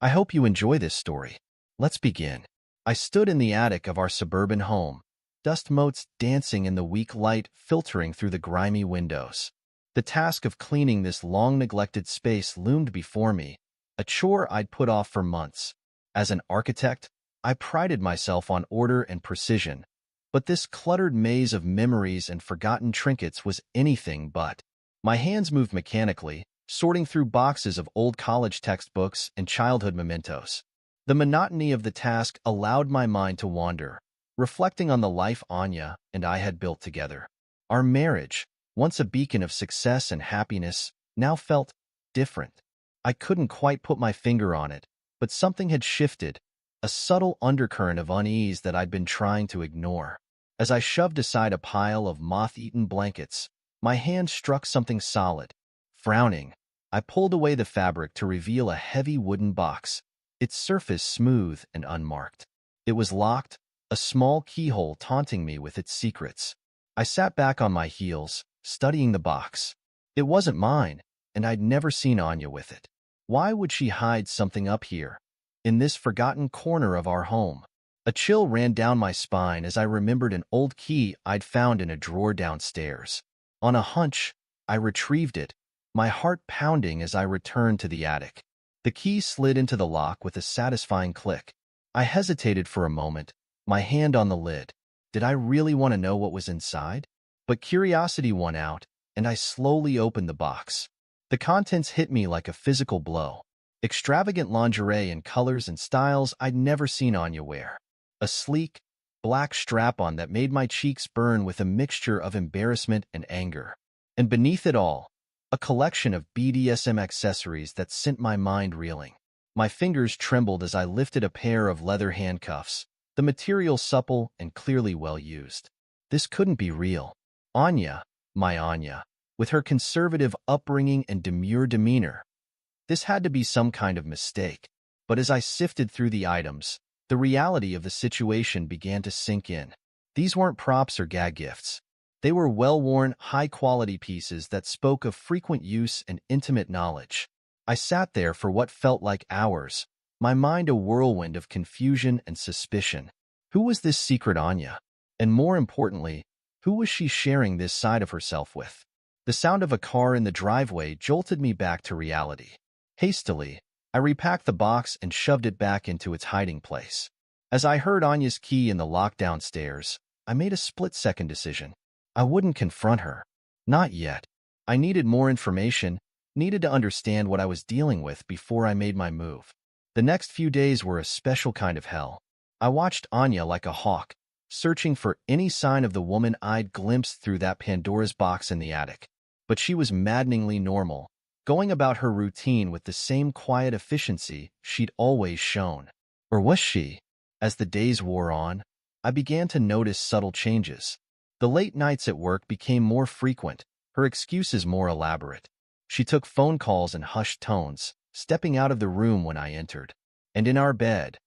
I hope you enjoy this story. Let's begin. I stood in the attic of our suburban home, dust motes dancing in the weak light filtering through the grimy windows. The task of cleaning this long-neglected space loomed before me, a chore I'd put off for months. As an architect, I prided myself on order and precision, but this cluttered maze of memories and forgotten trinkets was anything but. My hands moved mechanically, sorting through boxes of old college textbooks and childhood mementos. The monotony of the task allowed my mind to wander, reflecting on the life Anya and I had built together. Our marriage, once a beacon of success and happiness, now felt different. I couldn't quite put my finger on it, but something had shifted, a subtle undercurrent of unease that I'd been trying to ignore. As I shoved aside a pile of moth-eaten blankets, my hand struck something solid. Frowning, I pulled away the fabric to reveal a heavy wooden box, its surface smooth and unmarked. It was locked, a small keyhole taunting me with its secrets. I sat back on my heels, studying the box. It wasn't mine, and I'd never seen Anya with it. Why would she hide something up here, in this forgotten corner of our home? A chill ran down my spine as I remembered an old key I'd found in a drawer downstairs. On a hunch, I retrieved it, my heart pounding as I returned to the attic. The key slid into the lock with a satisfying click. I hesitated for a moment, my hand on the lid. Did I really want to know what was inside? But curiosity won out, and I slowly opened the box. The contents hit me like a physical blow. Extravagant lingerie in colors and styles I'd never seen Anya wear. A sleek, black strap-on that made my cheeks burn with a mixture of embarrassment and anger. And beneath it all, a collection of BDSM accessories that sent my mind reeling. My fingers trembled as I lifted a pair of leather handcuffs, the material supple and clearly well used. This couldn't be real. Anya, my Anya, with her conservative upbringing and demure demeanor. This had to be some kind of mistake. But as I sifted through the items, the reality of the situation began to sink in. These weren't props or gag gifts. They were well-worn, high-quality pieces that spoke of frequent use and intimate knowledge. I sat there for what felt like hours, my mind a whirlwind of confusion and suspicion. Who was this secret Anya? And more importantly, who was she sharing this side of herself with? The sound of a car in the driveway jolted me back to reality. Hastily, I repacked the box and shoved it back into its hiding place. As I heard Anya's key in the lock downstairs, I made a split-second decision. I wouldn't confront her. Not yet. I needed more information, needed to understand what I was dealing with before I made my move. The next few days were a special kind of hell. I watched Anya like a hawk, searching for any sign of the woman I'd glimpsed through that Pandora's box in the attic. But she was maddeningly normal, going about her routine with the same quiet efficiency she'd always shown. Or was she? As the days wore on, I began to notice subtle changes. The late nights at work became more frequent, her excuses more elaborate. She took phone calls in hushed tones, stepping out of the room when I entered. And in our bed,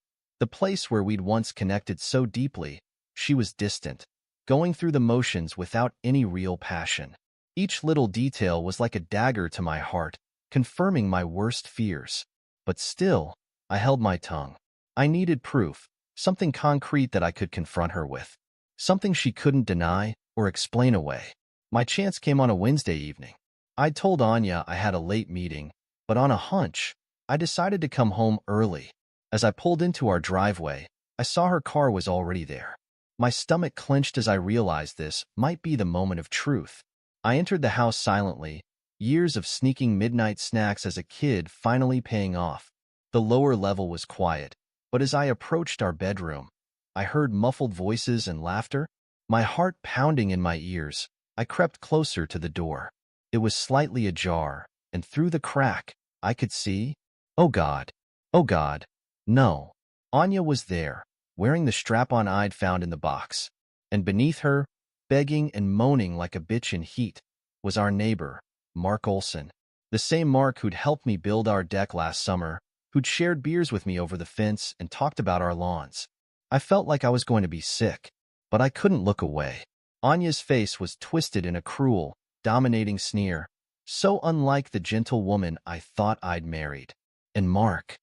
the place where we'd once connected so deeply, she was distant, going through the motions without any real passion. Each little detail was like a dagger to my heart, confirming my worst fears. But still, I held my tongue. I needed proof, something concrete that I could confront her with. Something she couldn't deny or explain away. My chance came on a Wednesday evening. I'd told Anya I had a late meeting, but on a hunch, I decided to come home early. As I pulled into our driveway, I saw her car was already there. My stomach clenched as I realized this might be the moment of truth. I entered the house silently, years of sneaking midnight snacks as a kid finally paying off. The lower level was quiet, but as I approached our bedroom, I heard muffled voices and laughter. My heart pounding in my ears, I crept closer to the door. It was slightly ajar, and through the crack, I could see. Oh God! Oh God! No! Anya was there, wearing the strap-on I'd found in the box. And beneath her, begging and moaning like a bitch in heat, was our neighbor, Mark Olson. The same Mark who'd helped me build our deck last summer, who'd shared beers with me over the fence and talked about our lawns. I felt like I was going to be sick, but I couldn't look away. Anya's face was twisted in a cruel, dominating sneer, so unlike the gentle woman I thought I'd married. And Mark,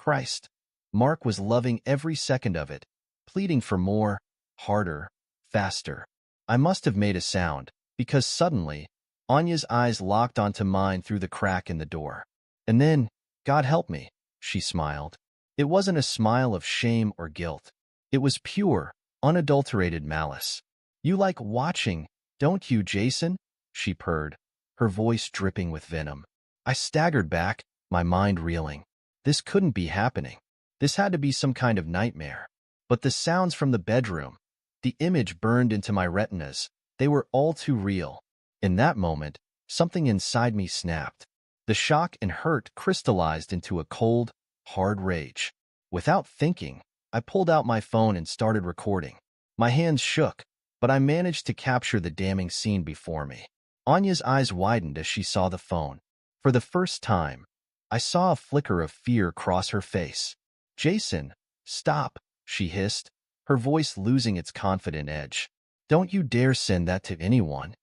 Christ. Mark was loving every second of it, pleading for more, harder, faster. I must have made a sound, because suddenly, Anya's eyes locked onto mine through the crack in the door. And then, God help me, she smiled. It wasn't a smile of shame or guilt. It was pure, unadulterated malice. You like watching, don't you, Jason? She purred, her voice dripping with venom. I staggered back, my mind reeling. This couldn't be happening. This had to be some kind of nightmare. But the sounds from the bedroom, the image burned into my retinas, they were all too real. In that moment, something inside me snapped. The shock and hurt crystallized into a cold, hard rage. Without thinking, I pulled out my phone and started recording. My hands shook, but I managed to capture the damning scene before me. Anya's eyes widened as she saw the phone. For the first time, I saw a flicker of fear cross her face. Jason, stop, she hissed, her voice losing its confident edge. Don't you dare send that to anyone.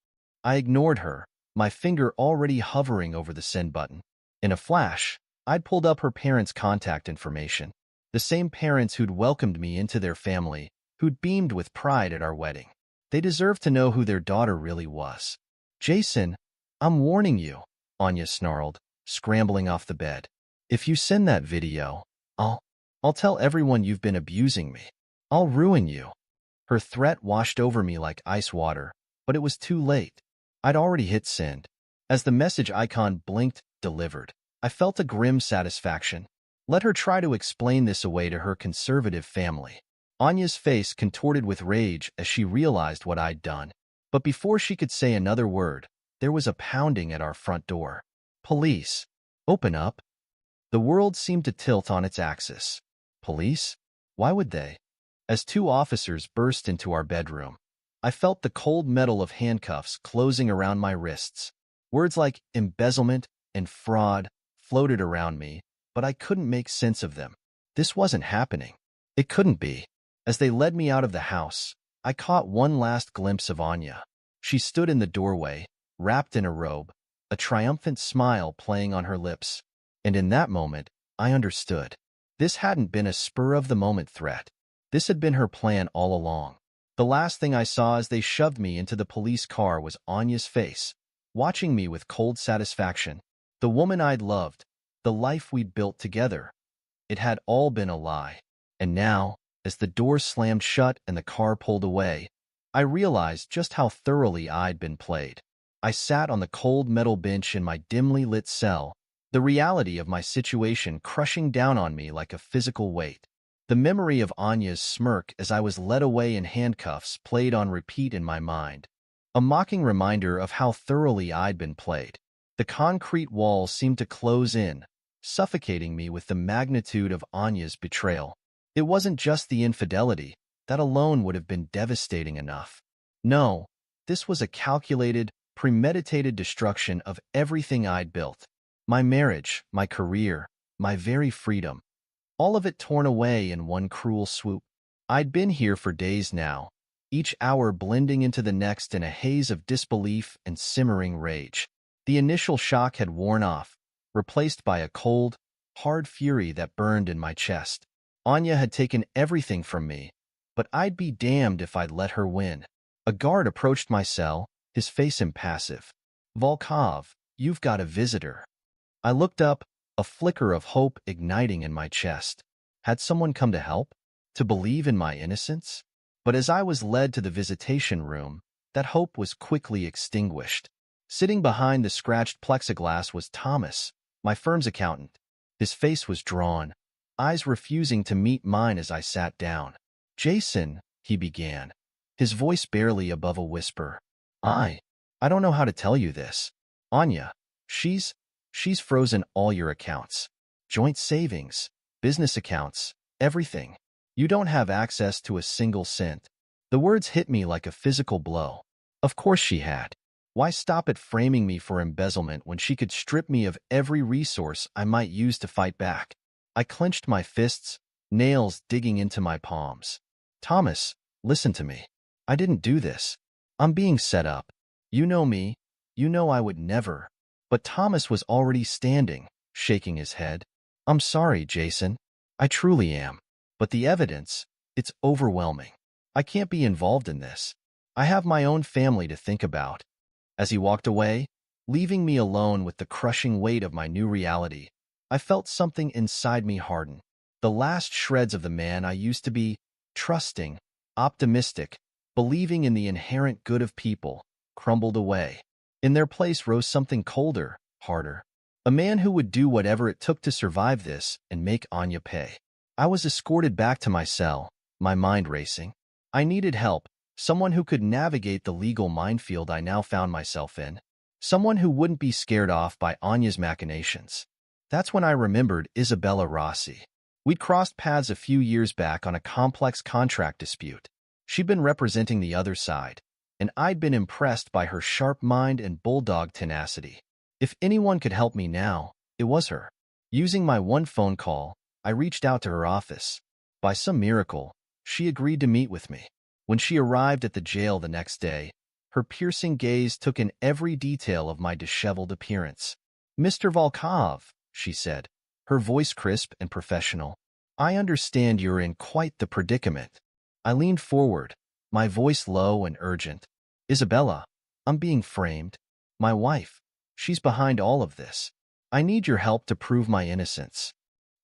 I ignored her, my finger already hovering over the send button. In a flash, I'd pulled up her parents' contact information. The same parents who'd welcomed me into their family, who'd beamed with pride at our wedding. They deserved to know who their daughter really was. Jason, I'm warning you, Anya snarled, scrambling off the bed. If you send that video, I'll tell everyone you've been abusing me. I'll ruin you. Her threat washed over me like ice water, but it was too late. I'd already hit send. As the message icon blinked, delivered, I felt a grim satisfaction. Let her try to explain this away to her conservative family. Anya's face contorted with rage as she realized what I'd done. But before she could say another word, there was a pounding at our front door. Police. Open up. The world seemed to tilt on its axis. Police? Why would they? As two officers burst into our bedroom, I felt the cold metal of handcuffs closing around my wrists. Words like embezzlement and fraud floated around me, but I couldn't make sense of them. This wasn't happening. It couldn't be. As they led me out of the house, I caught one last glimpse of Anya. She stood in the doorway, wrapped in a robe, a triumphant smile playing on her lips. And in that moment, I understood. This hadn't been a spur-of-the-moment threat. This had been her plan all along. The last thing I saw as they shoved me into the police car was Anya's face, watching me with cold satisfaction. The woman I'd loved, the life we'd built together. It had all been a lie. And now, as the door slammed shut and the car pulled away, I realized just how thoroughly I'd been played. I sat on the cold metal bench in my dimly lit cell, the reality of my situation crushing down on me like a physical weight. The memory of Anya's smirk as I was led away in handcuffs played on repeat in my mind, a mocking reminder of how thoroughly I'd been played. The concrete walls seemed to close in, suffocating me with the magnitude of Anya's betrayal. It wasn't just the infidelity. That alone would have been devastating enough. No, this was a calculated, premeditated destruction of everything I'd built. My marriage, my career, my very freedom. All of it torn away in one cruel swoop. I'd been here for days now, each hour blending into the next in a haze of disbelief and simmering rage. The initial shock had worn off, replaced by a cold, hard fury that burned in my chest. Anya had taken everything from me, but I'd be damned if I'd let her win. A guard approached my cell, his face impassive. Volkov, you've got a visitor. I looked up, a flicker of hope igniting in my chest. Had someone come to help? To believe in my innocence? But as I was led to the visitation room, that hope was quickly extinguished. Sitting behind the scratched plexiglass was Thomas, my firm's accountant. His face was drawn, eyes refusing to meet mine as I sat down. Jason, he began, his voice barely above a whisper. I don't know how to tell you this. Anya, she's frozen all your accounts. Joint savings, business accounts, everything. You don't have access to a single cent. The words hit me like a physical blow. Of course she had. Why stop at framing me for embezzlement when she could strip me of every resource I might use to fight back? I clenched my fists, nails digging into my palms. Thomas, listen to me. I didn't do this. I'm being set up. You know me. You know I would never. But Thomas was already standing, shaking his head. I'm sorry, Jason. I truly am. But the evidence, it's overwhelming. I can't be involved in this. I have my own family to think about. As he walked away, leaving me alone with the crushing weight of my new reality, I felt something inside me harden. The last shreds of the man I used to be, trusting, optimistic, believing in the inherent good of people, crumbled away. In their place rose something colder, harder. A man who would do whatever it took to survive this and make Anya pay. I was escorted back to my cell, my mind racing. I needed help, someone who could navigate the legal minefield I now found myself in, someone who wouldn't be scared off by Anya's machinations. That's when I remembered Isabella Rossi. We'd crossed paths a few years back on a complex contract dispute. She'd been representing the other side, and I'd been impressed by her sharp mind and bulldog tenacity. If anyone could help me now, it was her. Using my one phone call, I reached out to her office. By some miracle, she agreed to meet with me. When she arrived at the jail the next day, her piercing gaze took in every detail of my disheveled appearance. "Mr. Volkov," she said, her voice crisp and professional, "I understand you're in quite the predicament." I leaned forward, my voice low and urgent. "Isabella, I'm being framed. My wife, she's behind all of this. I need your help to prove my innocence."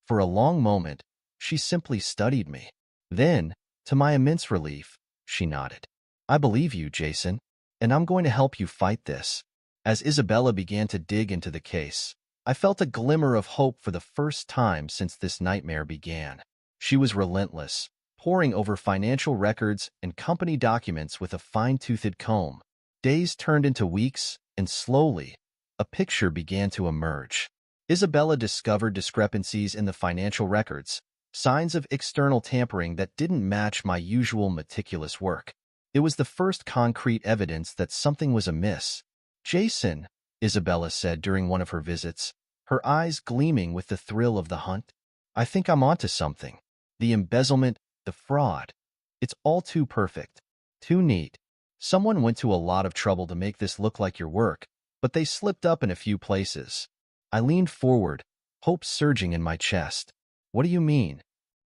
For a long moment, she simply studied me. Then, to my immense relief, she nodded. "I believe you, Jason, and I'm going to help you fight this." As Isabella began to dig into the case, I felt a glimmer of hope for the first time since this nightmare began. She was relentless, poring over financial records and company documents with a fine-toothed comb. Days turned into weeks, and slowly, a picture began to emerge. Isabella discovered discrepancies in the financial records, signs of external tampering that didn't match my usual meticulous work. It was the first concrete evidence that something was amiss. "Jason," Isabella said during one of her visits, her eyes gleaming with the thrill of the hunt, "I think I'm onto something. The embezzlement, the fraud. It's all too perfect, too neat. Someone went to a lot of trouble to make this look like your work, but they slipped up in a few places." I leaned forward, hope surging in my chest. "What do you mean?"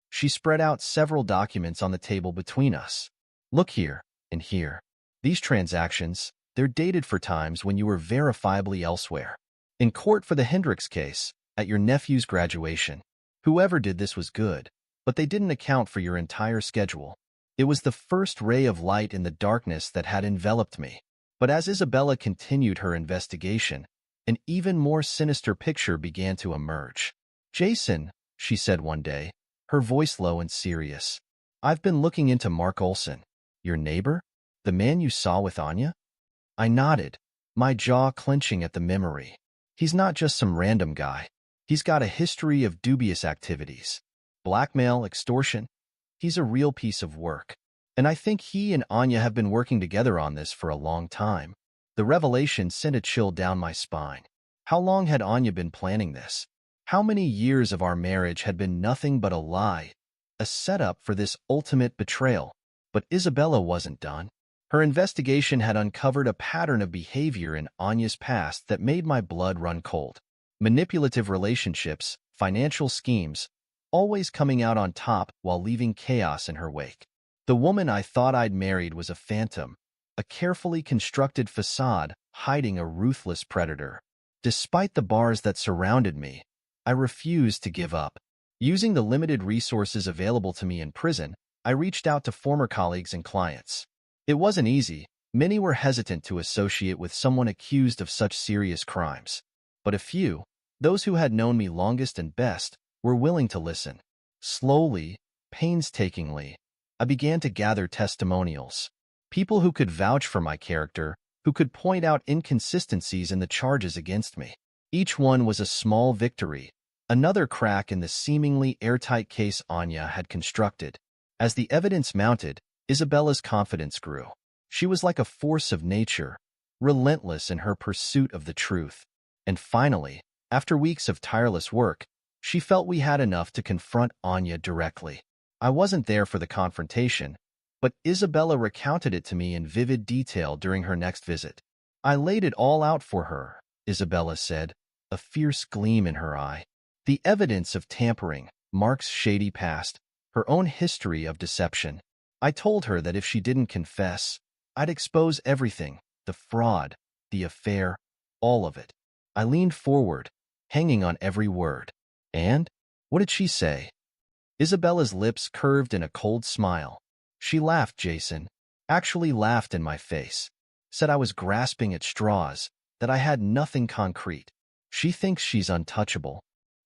She spread out several documents on the table between us. "Look here, and here. These transactions, they're dated for times when you were verifiably elsewhere. In court for the Hendricks case, at your nephew's graduation. Whoever did this was good, but they didn't account for your entire schedule." It was the first ray of light in the darkness that had enveloped me. But as Isabella continued her investigation, an even more sinister picture began to emerge. "Jason," she said one day, her voice low and serious, "I've been looking into Mark Olson. Your neighbor? The man you saw with Anya?" I nodded, my jaw clenching at the memory. "He's not just some random guy. He's got a history of dubious activities. Blackmail, extortion. He's a real piece of work. And I think he and Anya have been working together on this for a long time." The revelation sent a chill down my spine. How long had Anya been planning this? How many years of our marriage had been nothing but a lie, a setup for this ultimate betrayal? But Isabella wasn't done. Her investigation had uncovered a pattern of behavior in Anya's past that made my blood run cold. Manipulative relationships, financial schemes, always coming out on top while leaving chaos in her wake. The woman I thought I'd married was a phantom, a carefully constructed facade hiding a ruthless predator. Despite the bars that surrounded me, I refused to give up. Using the limited resources available to me in prison, I reached out to former colleagues and clients. It wasn't easy. Many were hesitant to associate with someone accused of such serious crimes. But a few, those who had known me longest and best, were willing to listen. Slowly, painstakingly, I began to gather testimonials. People who could vouch for my character, who could point out inconsistencies in the charges against me. Each one was a small victory, another crack in the seemingly airtight case Anya had constructed. As the evidence mounted, Isabella's confidence grew. She was like a force of nature, relentless in her pursuit of the truth. And finally, after weeks of tireless work, she felt we had enough to confront Anya directly. I wasn't there for the confrontation, but Isabella recounted it to me in vivid detail during her next visit. "I laid it all out for her," Isabella said, a fierce gleam in her eye. "The evidence of tampering, Mark's shady past, her own history of deception. I told her that if she didn't confess, I'd expose everything, the fraud, the affair, all of it. I leaned forward, hanging on every word. And? What did she say? Isabella's lips curved in a cold smile. She laughed, Jason. Actually laughed in my face. Said I was grasping at straws, that I had nothing concrete. She thinks she's untouchable.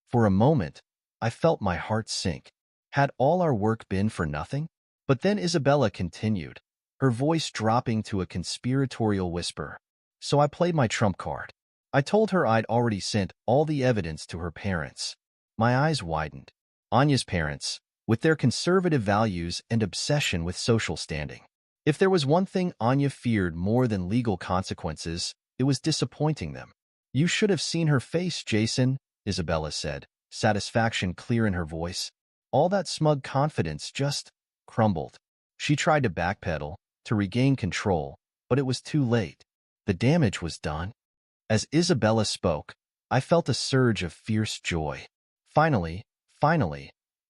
For a moment, I felt my heart sink. Had all our work been for nothing? But then Isabella continued, her voice dropping to a conspiratorial whisper. So I played my trump card. I told her I'd already sent all the evidence to her parents. My eyes widened. Anya's parents, with their conservative values and obsession with social standing. If there was one thing Anya feared more than legal consequences, it was disappointing them. You should have seen her face, Jason, Isabella said, satisfaction clear in her voice. All that smug confidence just crumbled. She tried to backpedal, to regain control, but it was too late. The damage was done. As Isabella spoke, I felt a surge of fierce joy. Finally,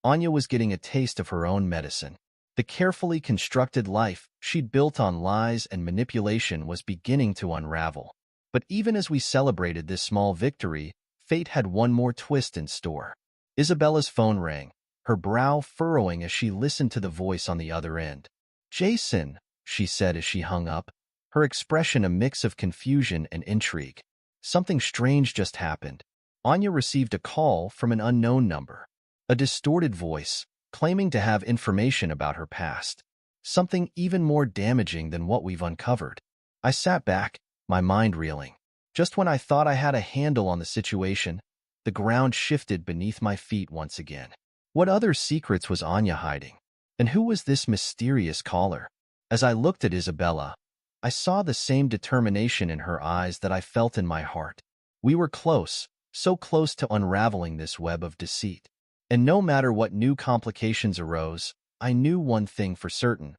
Anya was getting a taste of her own medicine. The carefully constructed life she'd built on lies and manipulation was beginning to unravel. But even as we celebrated this small victory, fate had one more twist in store. Isabella's phone rang, her brow furrowing as she listened to the voice on the other end. Jason, she said as she hung up, her expression a mix of confusion and intrigue. Something strange just happened. Anya received a call from an unknown number. A distorted voice, claiming to have information about her past. Something even more damaging than what we've uncovered. I sat back, my mind reeling. Just when I thought I had a handle on the situation, the ground shifted beneath my feet once again. What other secrets was Anya hiding? And who was this mysterious caller? As I looked at Isabella, I saw the same determination in her eyes that I felt in my heart. We were close, so close to unraveling this web of deceit. And no matter what new complications arose, I knew one thing for certain.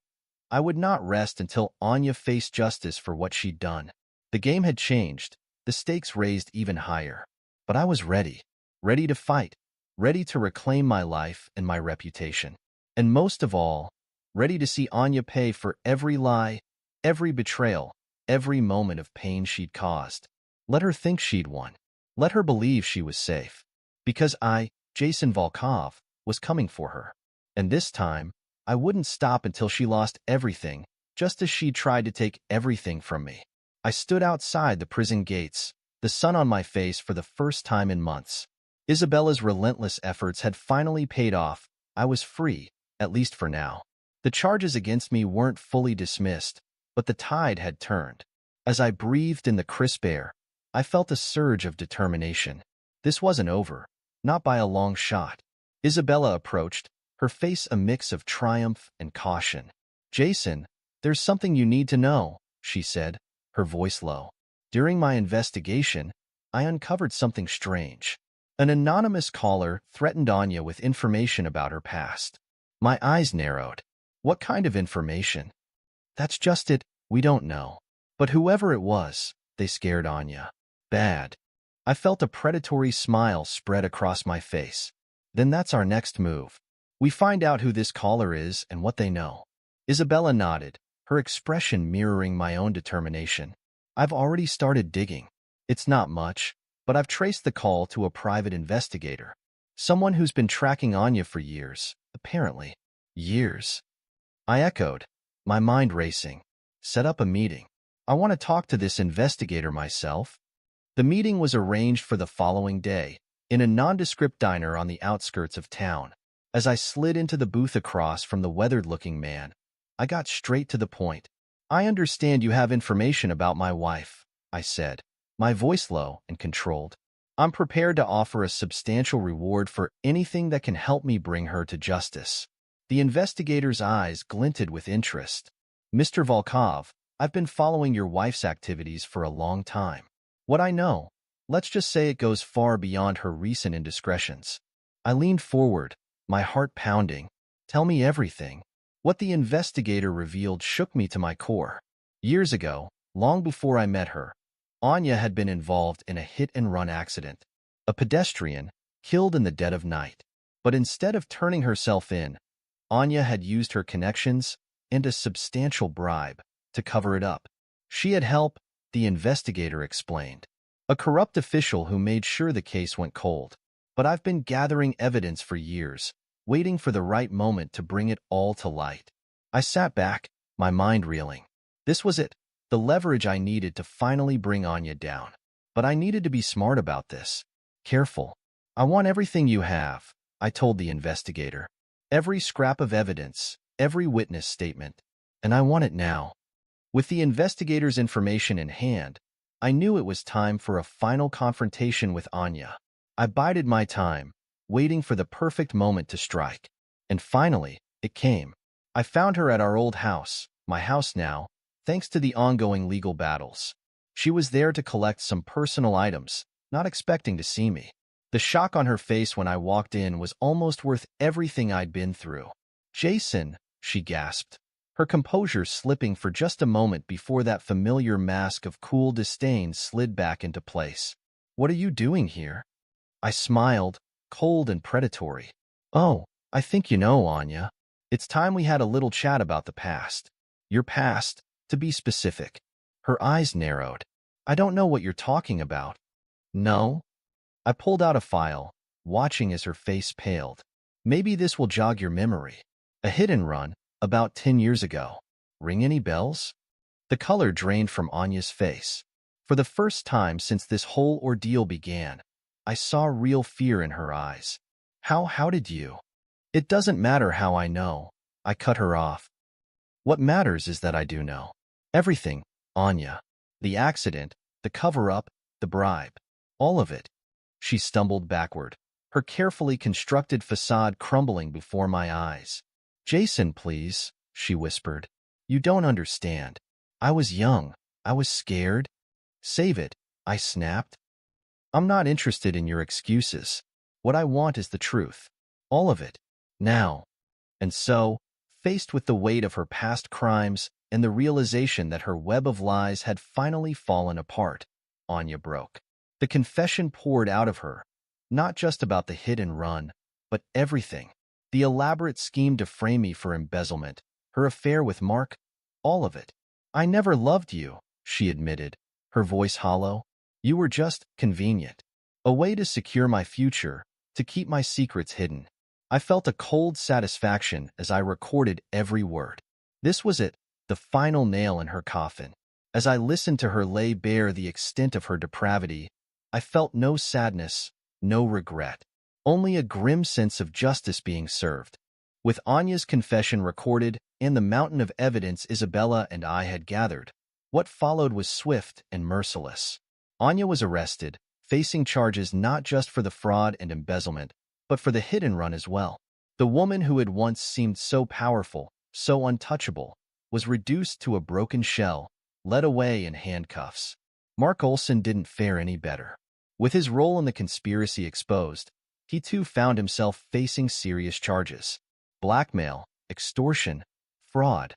I would not rest until Anya faced justice for what she'd done. The game had changed, the stakes raised even higher. But I was ready to fight, ready to reclaim my life and my reputation. And most of all, ready to see Anya pay for every lie, every betrayal, every moment of pain she'd caused. Let her think she'd won. Let her believe she was safe. Because I, Jason Volkov, was coming for her. And this time, I wouldn't stop until she lost everything, just as she tried to take everything from me. I stood outside the prison gates, the sun on my face for the first time in months. Isabella's relentless efforts had finally paid off. I was free, at least for now. The charges against me weren't fully dismissed, but the tide had turned. As I breathed in the crisp air, I felt a surge of determination. This wasn't over, not by a long shot. Isabella approached, her face a mix of triumph and caution. Jason, there's something you need to know, she said, her voice low. During my investigation, I uncovered something strange. An anonymous caller threatened Anya with information about her past. My eyes narrowed. What kind of information? That's just it, we don't know. But whoever it was, they scared Anya. Bad. I felt a predatory smile spread across my face. Then that's our next move. We find out who this caller is and what they know. Isabella nodded, her expression mirroring my own determination. I've already started digging. It's not much, but I've traced the call to a private investigator. Someone who's been tracking Anya for years, apparently. Years. I echoed, my mind racing. Set up a meeting. I want to talk to this investigator myself. The meeting was arranged for the following day, in a nondescript diner on the outskirts of town. As I slid into the booth across from the weathered-looking man, I got straight to the point. I understand you have information about my wife, I said, my voice low and controlled. I'm prepared to offer a substantial reward for anything that can help me bring her to justice. The investigator's eyes glinted with interest. Mr. Volkov, I've been following your wife's activities for a long time. What I know, let's just say it goes far beyond her recent indiscretions. I leaned forward, my heart pounding. Tell me everything. What the investigator revealed shook me to my core. Years ago, long before I met her, Anya had been involved in a hit-and-run accident. A pedestrian, killed in the dead of night. But instead of turning herself in, Anya had used her connections and a substantial bribe to cover it up. She had help, the investigator explained. A corrupt official who made sure the case went cold. But I've been gathering evidence for years, waiting for the right moment to bring it all to light. I sat back, my mind reeling. This was it, the leverage I needed to finally bring Anya down. But I needed to be smart about this. Careful. I want everything you have, I told the investigator. Every scrap of evidence, every witness statement. And I want it now. With the investigator's information in hand, I knew it was time for a final confrontation with Anya. I bided my time, waiting for the perfect moment to strike. And finally, it came. I found her at our old house, my house now, thanks to the ongoing legal battles. She was there to collect some personal items, not expecting to see me. The shock on her face when I walked in was almost worth everything I'd been through. "Jason," she gasped, her composure slipping for just a moment before that familiar mask of cool disdain slid back into place. "What are you doing here?" I smiled, cold and predatory. "Oh, I think you know, Anya. It's time we had a little chat about the past. Your past, to be specific." Her eyes narrowed. "I don't know what you're talking about." "No?" I pulled out a file, watching as her face paled. "Maybe this will jog your memory. A hit and run, about 10 years ago. Ring any bells?" The color drained from Anya's face. For the first time since this whole ordeal began, I saw real fear in her eyes. How did you?" "It doesn't matter how I know." I cut her off. "What matters is that I do know. Everything, Anya. The accident, the cover-up, the bribe. All of it." She stumbled backward, her carefully constructed facade crumbling before my eyes. "Jason, please," she whispered. "You don't understand. I was young. I was scared." "Save it," I snapped. "I'm not interested in your excuses. What I want is the truth. All of it. Now." And so, faced with the weight of her past crimes and the realization that her web of lies had finally fallen apart, Anya broke. The confession poured out of her, not just about the hit and run, but everything. The elaborate scheme to frame me for embezzlement, her affair with Mark, all of it. "I never loved you," she admitted, her voice hollow. "You were just convenient. A way to secure my future, to keep my secrets hidden." I felt a cold satisfaction as I recorded every word. This was it, the final nail in her coffin. As I listened to her lay bare the extent of her depravity, I felt no sadness, no regret, only a grim sense of justice being served. With Anya's confession recorded and the mountain of evidence Isabella and I had gathered, what followed was swift and merciless. Anya was arrested, facing charges not just for the fraud and embezzlement, but for the hit and run as well. The woman who had once seemed so powerful, so untouchable, was reduced to a broken shell, led away in handcuffs. Mark Olson didn't fare any better. With his role in the conspiracy exposed, he too found himself facing serious charges. Blackmail, extortion, fraud.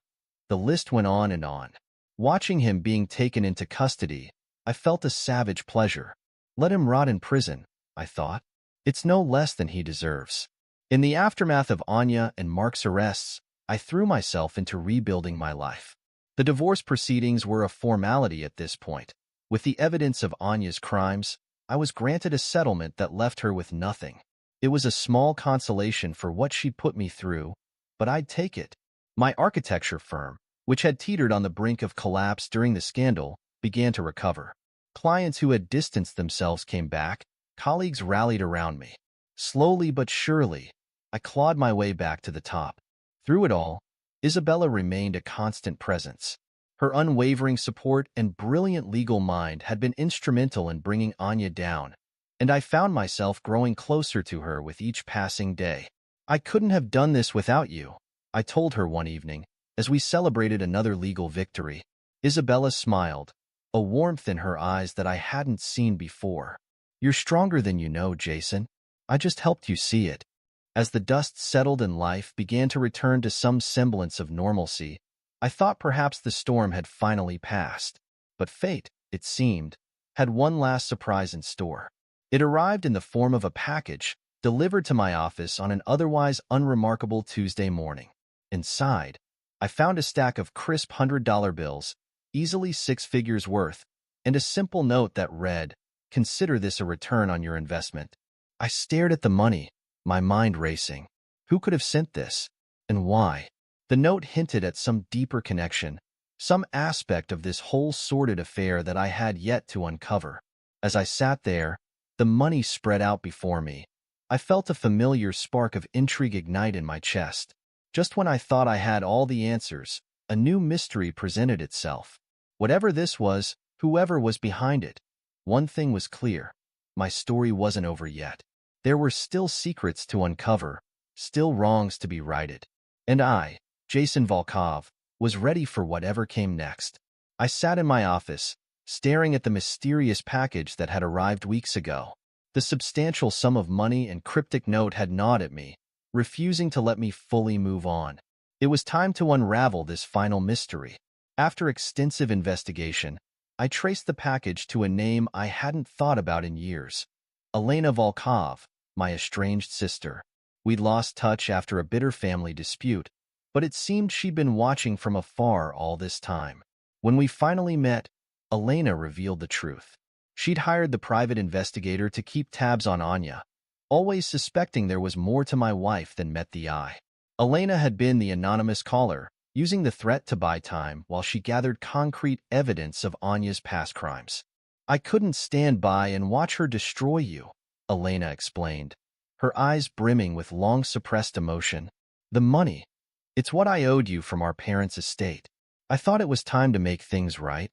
The list went on and on. Watching him being taken into custody, I felt a savage pleasure. Let him rot in prison, I thought. It's no less than he deserves. In the aftermath of Anya and Mark's arrests, I threw myself into rebuilding my life. The divorce proceedings were a formality at this point. With the evidence of Anya's crimes, I was granted a settlement that left her with nothing. It was a small consolation for what she put me through, but I'd take it. My architecture firm, which had teetered on the brink of collapse during the scandal, began to recover. Clients who had distanced themselves came back, colleagues rallied around me. Slowly but surely, I clawed my way back to the top. Through it all, Isabella remained a constant presence. Her unwavering support and brilliant legal mind had been instrumental in bringing Anya down, and I found myself growing closer to her with each passing day. "I couldn't have done this without you," I told her one evening, as we celebrated another legal victory. Isabella smiled, a warmth in her eyes that I hadn't seen before. "You're stronger than you know, Jason. I just helped you see it." As the dust settled and life began to return to some semblance of normalcy, I thought perhaps the storm had finally passed. But fate, it seemed, had one last surprise in store. It arrived in the form of a package, delivered to my office on an otherwise unremarkable Tuesday morning. Inside, I found a stack of crisp $100 bills, easily 6 figures worth, and a simple note that read, "Consider this a return on your investment." I stared at the money, my mind racing. Who could have sent this? And why? The note hinted at some deeper connection, some aspect of this whole sordid affair that I had yet to uncover. As I sat there, the money spread out before me. I felt a familiar spark of intrigue ignite in my chest. Just when I thought I had all the answers, a new mystery presented itself. Whatever this was, whoever was behind it, one thing was clear. My story wasn't over yet. There were still secrets to uncover, still wrongs to be righted. And I, Jason Volkov, was ready for whatever came next. I sat in my office, staring at the mysterious package that had arrived weeks ago. The substantial sum of money and cryptic note had gnawed at me, refusing to let me fully move on. It was time to unravel this final mystery. After extensive investigation, I traced the package to a name I hadn't thought about in years. Elena Volkov, my estranged sister. We'd lost touch after a bitter family dispute, but it seemed she'd been watching from afar all this time. When we finally met, Elena revealed the truth. She'd hired the private investigator to keep tabs on Anya, always suspecting there was more to my wife than met the eye. Elena had been the anonymous caller, using the threat to buy time while she gathered concrete evidence of Anya's past crimes. "I couldn't stand by and watch her destroy you," Elena explained, her eyes brimming with long-suppressed emotion. "The money, it's what I owed you from our parents' estate. I thought it was time to make things right."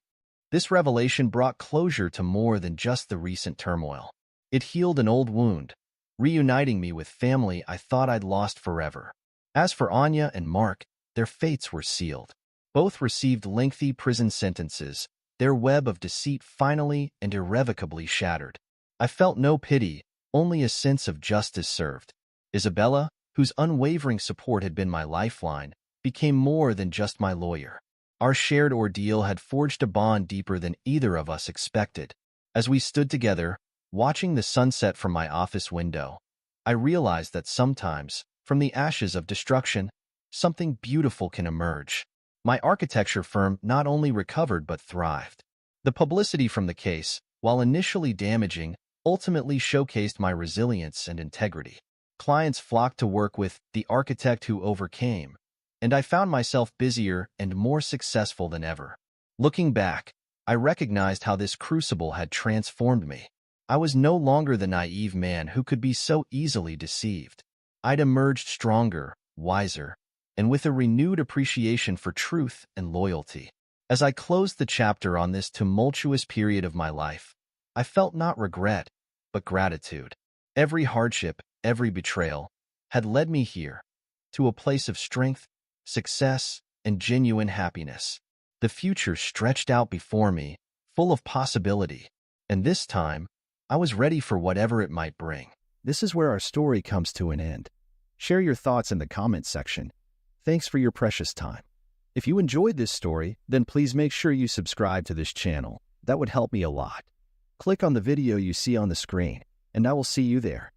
This revelation brought closure to more than just the recent turmoil. It healed an old wound, reuniting me with family I thought I'd lost forever. As for Anya and Mark, their fates were sealed. Both received lengthy prison sentences, their web of deceit finally and irrevocably shattered. I felt no pity, only a sense of justice served. Isabella, whose unwavering support had been my lifeline, became more than just my lawyer. Our shared ordeal had forged a bond deeper than either of us expected. As we stood together, watching the sunset from my office window, I realized that sometimes, from the ashes of destruction, something beautiful can emerge. My architecture firm not only recovered but thrived. The publicity from the case, while initially damaging, ultimately showcased my resilience and integrity. Clients flocked to work with the architect who overcame, and I found myself busier and more successful than ever. Looking back, I recognized how this crucible had transformed me. I was no longer the naive man who could be so easily deceived. I'd emerged stronger, wiser, and with a renewed appreciation for truth and loyalty. As I closed the chapter on this tumultuous period of my life, I felt not regret, but gratitude. Every hardship, every betrayal, had led me here, to a place of strength, success, and genuine happiness. The future stretched out before me, full of possibility, and this time, I was ready for whatever it might bring. This is where our story comes to an end. Share your thoughts in the comments section. Thanks for your precious time. If you enjoyed this story, then please make sure you subscribe to this channel. That would help me a lot. Click on the video you see on the screen, and I will see you there.